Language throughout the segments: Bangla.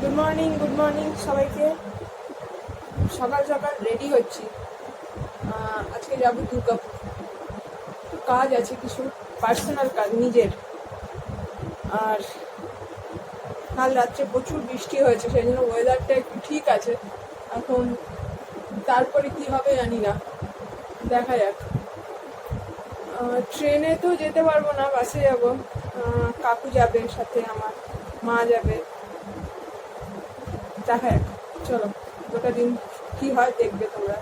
গুড মর্নিং সবাইকে। সকাল সকাল রেডি হচ্ছি। আজকে যাবো দুর্গাপুর। কাজ আছে, কিছু পার্সোনাল কাজ নিজের। আর কাল রাত্রে প্রচুর বৃষ্টি হয়েছে, সেই জন্য ওয়েদারটা একটু ঠিক আছে এখন। তারপরে কি হবে জানি না, দেখা যাক। ট্রেনে তো যেতে পারবো না, বাসে যাবো। কাকু যাবে সাথে, আমার মা যাবে। দেখা যাক, চলো গোটা দিন কি হয় দেখবে তোমরা।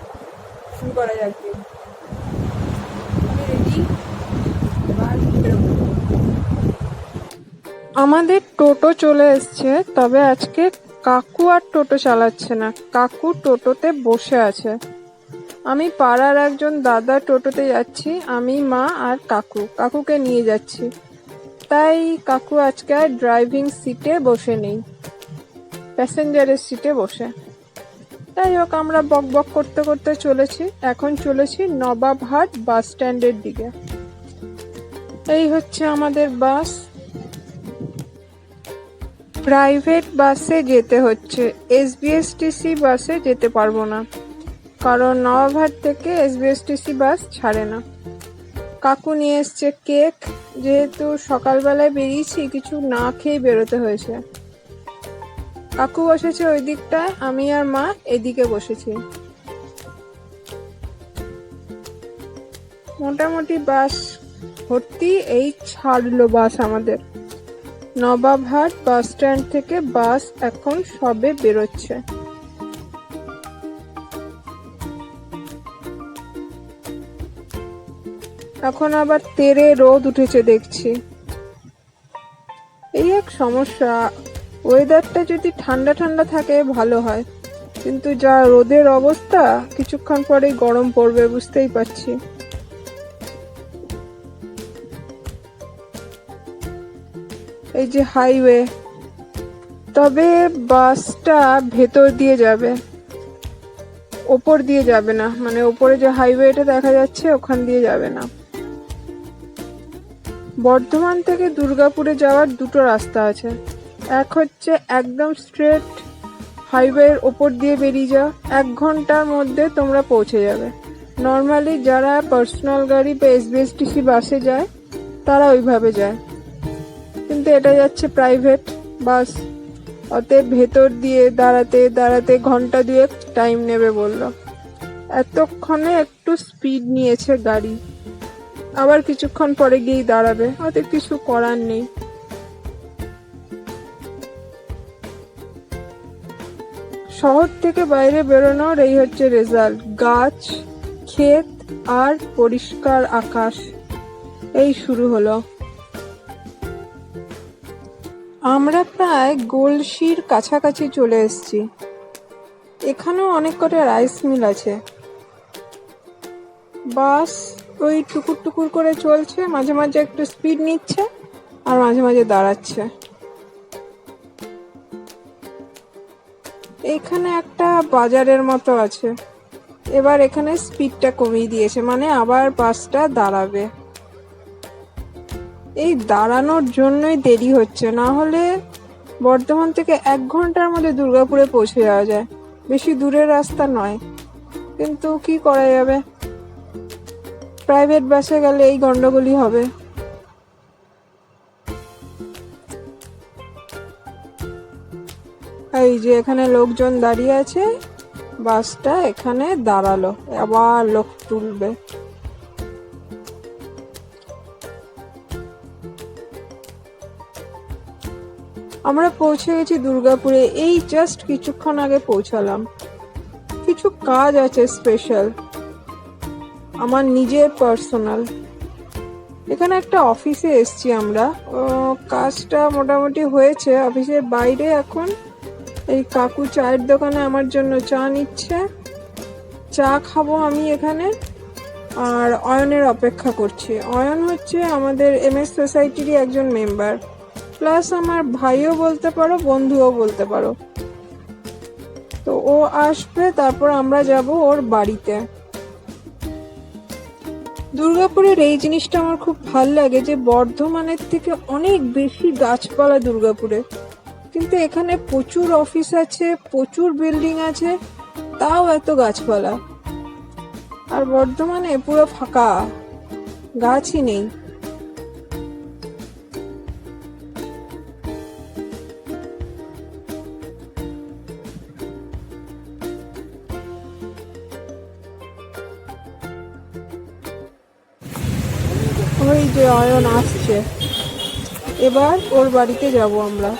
শুরু করা যাক দিন। আমি রেডি, এবার বেরোবো। আমাদের টোটো চলে এসছে, তবে আজকে কাকু আর টোটো চালাচ্ছে না, কাকু টোটোতে বসে আছে। আমি পাড়ার একজন দাদা টোটোতে যাচ্ছি, আমি, মা আর কাকু। কাকুকে নিয়ে যাচ্ছি, তাই কাকু আজকে আর ড্রাইভিং সিটে বসে নেই, প্যাসেঞ্জারের সিটে বসে। তাই হোক, আমরা বক বক করতে করতে চলেছি। এখন চলেছি নবাবহাট বাস স্ট্যান্ডের দিকে। এই হচ্ছে আমাদের বাস। প্রাইভেট বাসে যেতে হচ্ছে, এসবিএসটিসি বাসে যেতে পারবো না, কারণ নবাবহাট থেকে এসবিএসটিসি বাস ছাড়ে না। কাকু নিয়ে এসছে কেক, যেহেতু সকালবেলায় বেরিয়েছি, কিছু না খেয়ে বেরোতে হয়েছে। কাকু বসেছে ওই দিকটায়, আমি আর মা এদিকে বসেছি। মোটামুটি বাস ভর্তি। এই ছাড়লো বাস আমাদের। নবাবহাট বাস স্ট্যান্ড থেকে বাস এখন সবে বেরোচ্ছে। এখন আবার তেড়ে রোদ উঠেছে দেখছি। এই এক সমস্যা, ওয়েদারটা যদি ঠান্ডা ঠান্ডা থাকে ভালো হয়, কিন্তু যা রোদের অবস্থা, কিছুক্ষণ পরেই গরম পড়বে, বুঝতেই পারছি। এই যে হাইওয়ে, তবে বাসটা ভেতর দিয়ে যাবে, ওপর দিয়ে যাবে না, মানে ওপরে যে হাইওয়েটা দেখা যাচ্ছে ওখান দিয়ে যাবে না। বর্ধমান থেকে দুর্গাপুরে যাওয়ার দুটো রাস্তা আছে। এক হচ্ছে একদম স্ট্রেট হাইওয়ের ওপর দিয়ে বেরিয়ে যাও, 1 ঘন্টার মধ্যে তোমরা পৌঁছে যাবে। নর্মালি যারা পার্সোনাল গাড়ি বা এসবিএসটিসি বাসে যায় তারা ওইভাবে যায়, কিন্তু এটা যাচ্ছে প্রাইভেট বাস, অতএব ভেতর দিয়ে দাঁড়াতে দাঁড়াতে ঘন্টা 2 টাইম নেবে বললো। এতক্ষণে একটু স্পিড নিয়েছে গাড়ি, আবার কিছুক্ষণ পরে গিয়েই দাঁড়াবে, অতএব কিছু করার নেই। শহর থেকে বাইরে বেরোনোর এই হচ্ছে রেজাল্ট। গাছ, ক্ষেত আর পরিষ্কার আকাশ, এই শুরু হলো। আমরা প্রায় গলসির কাছাকাছি চলে এসেছি। এখানেও অনেক কটা রাইস মিল আছে। বাস ওই টুকুর টুকুর করে চলছে, মাঝে মাঝে একটু স্পিড নিচ্ছে আর মাঝে মাঝে দাঁড়াচ্ছে। এখানে একটা বাজারের মতো আছে, এবার এখানে স্পিডটা কমিয়ে দিয়েছে, মানে আবার বাসটা দাঁড়াবে। এই দাঁড়ানোর জন্যই দেরি হচ্ছে, না হলে বর্ধমান থেকে 1 ঘন্টার মধ্যে দুর্গাপুরে পৌঁছে যাওয়া যায়, বেশি দূরের রাস্তা নয়। কিন্তু কি করা যাবে, প্রাইভেট বাসে গেলে এই গন্ডগোলই হবে। এই যে এখানে লোকজন দাঁড়িয়ে আছে, বাসটা এখানে দাঁড়ালো, আবার লোক তুলবে। আমরা পৌঁছে গেছি দুর্গাপুরে, এই জাস্ট কিছুক্ষণ আগে পৌঁছালাম। কিছু কাজ আছে স্পেশাল, আমার নিজের পার্সোনাল। এখানে একটা অফিসে এসছি আমরা, কাজটা মোটামুটি হয়েছে। অফিসের বাইরে এখন এই কাকু চায়ের দোকানে আমার জন্য চা নিচ্ছে, চা খাবো আমি এখানে, আর অয়নের অপেক্ষা করছি। অয়ন হচ্ছে আমাদের এমএস সোসাইটিরই একজন মেম্বার, প্লাস আমার ভাইও বলতে পারো, বন্ধুও বলতে পারো। তো ও আসবে, তারপর আমরা যাব ওর বাড়িতে। দুর্গাপুরের এই জিনিসটা আমার খুব ভাল লাগে যে বর্ধমানের থেকে অনেক বেশি গাছপালা দুর্গাপুরে। কিন্তু এখানে প্রচুর অফিস আছে, প্রচুর বিল্ডিং আছে, তাও এত গাছপালা। আর বর্ধমানে পুরো ফাঁকা, গাছই নেই। ওই যে অয়ন আসছে, এবার ওর বাড়িতে যাব আমরা।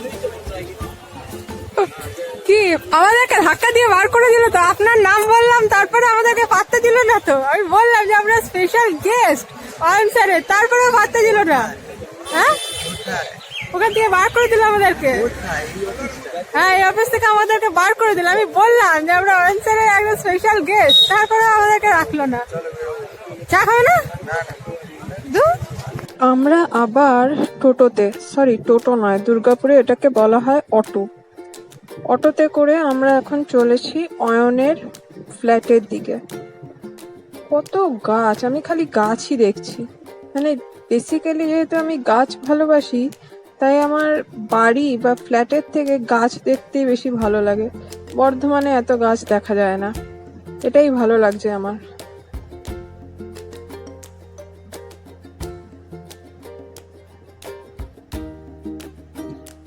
কি আমাদেরকে ধাক্কা দিয়ে বার করে দিল তো, আপনার নাম বললাম তারপরে আমাদেরকে পাত্তা দিল না তো। আমি বললাম যে আমরা স্পেশাল গেস্ট অয়ন স্যারের, তারপরে পাত্তা দিল না। হ্যাঁ, ওখান থেকে বার করে দিল আমাদেরকে। হ্যাঁ, এই অফিস থেকে আমাদেরকে বার করে দিল। আমি বললাম যে আমরা অয়ন স্যারের একদম স্পেশাল গেস্ট, তারপরে আমাদেরকে রাখলো না। চা খাবে না? আমরা আবার টোটোতে, সরি টোটো নয়, দুর্গাপুরে এটাকে বলা হয় অটো। অটোতে করে আমরা এখন চলেছি অয়নের ফ্ল্যাটের দিকে। কত গাছ, আমি খালি গাছই দেখছি। মানে বেসিক্যালি যেহেতু আমি গাছ ভালোবাসি, তাই আমার বাড়ি বা ফ্ল্যাটের থেকে গাছ দেখতেই বেশি ভালো লাগে। বর্ধমানে এত গাছ দেখা যায় না, এটাই ভালো লাগছে আমার।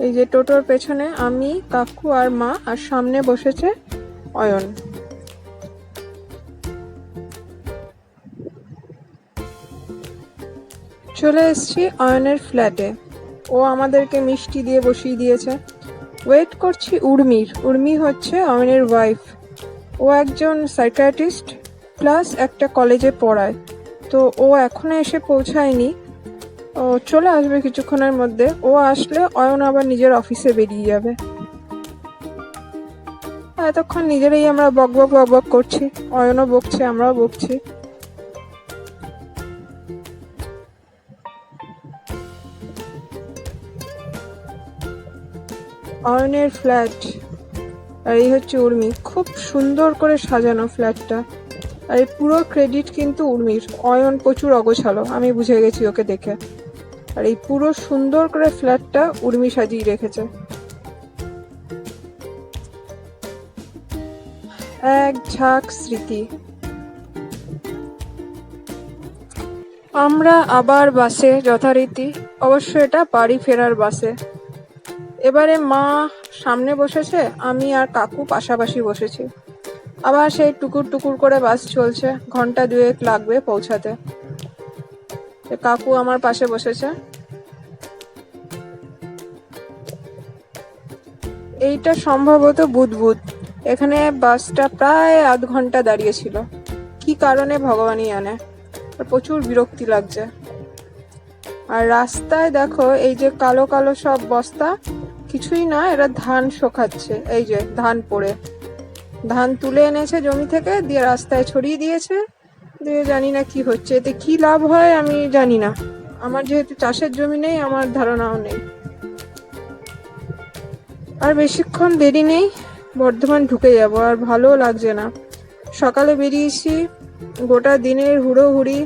এই যে টোটোর পেছনে আমি, কাকু আর মা, আর সামনে বসেছে অয়ন। চলে এসেছি অয়নের ফ্ল্যাটে। ও আমাদেরকে মিষ্টি দিয়ে বসিয়ে দিয়েছে। ওয়েট করছি উর্মির। উর্মি হচ্ছে অয়নের ওয়াইফ। ও একজন সাইকিয়াট্রিস্ট প্লাস একটা কলেজে পড়ায়, তো ও এখনো এসে পৌঁছায়নি। ও চলে আসবে কিছুক্ষণের মধ্যে। ও আসলে অয়ন আবার নিজের অফিসে বেরিয়ে যাবে। এতক্ষণ নিজেরাই আমরা বক বক বক বক করছি, অয়নও বকছে, আমরাও বকছি। অয়নের ফ্ল্যাট, আর এই হচ্ছে উর্মি। খুব সুন্দর করে সাজানো ফ্ল্যাটটা, আর এই পুরো ক্রেডিট কিন্তু উর্মির। অয়ন প্রচুর অগোছালো, আমি বুঝে গেছি ওকে দেখে। আর এই পুরো সুন্দর করে ফ্ল্যাটটা উর্মি সাজিয়ে রেখেছে। এক ঝাঁক স্মৃতি। আমরা আবার বাসে যথারীতি, অবশ্য এটা বাড়ি ফেরার বাসে। এবারে মা সামনে বসেছে, আমি আর কাকু পাশাপাশি বসেছি। আবার সেই টুকুর টুকুর করে বাস চলছে, ঘন্টা দুয়েক লাগবে পৌঁছাতে। কাকু আমার পাশে বসেছে। এইটা সম্ভবত বুধবুধ। এখানে বাসটা প্রায় আধ ঘন্টা দাঁড়িয়েছিল, কি কারণে ভগবানই জানে। প্রচুর বিরক্তি লাগছে। আর রাস্তায় দেখো এই যে কালো কালো সব বস্তা, কিছুই না, এরা ধান শোকাচ্ছে। এই যে ধান পড়ে, ধান তুলে এনেছে জমি থেকে, দিয়ে রাস্তায় ছড়িয়ে দিয়েছে। দিয়ে জানি না কি হচ্ছে, এতে কি লাভ হয় আমি জানি না। আমার যেহেতু চাষের জমি নেই, আমার ধারণাও নেই। আর বেশিক্ষণ দেরি নেই, বর্ধমান ঢুকে যাব। আর ভালো লাগছে না। সকালে বেরিয়েছি, গোটা দিনের হুড়োহুড়ি।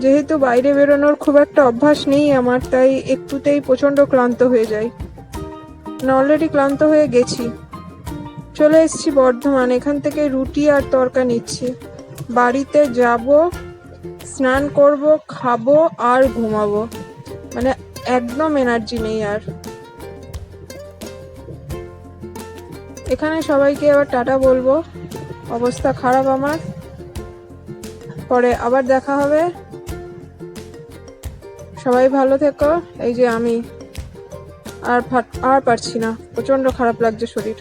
যেহেতু বাইরে বেরোনোর খুব একটা অভ্যাস নেই আমার, তাই একটুতেই প্রচন্ড ক্লান্ত হয়ে যাই। অলরেডি ক্লান্ত হয়ে গেছি। চলে এসেছি বর্ধমান। এখান থেকে রুটি আর তরকা নিচ্ছি। বাড়িতে যাব, স্নান করব, খাবো আর ঘুমাবো। মানে একদম এনার্জি নেই আর। এখানে সবাইকে আবার টাটা বলবো, অবস্থা খারাপ আমার। পরে আবার দেখা হবে। সবাই ভালো থেকো। এই যে আমি আর পারছি না, প্রচন্ড খারাপ লাগছে শরীর।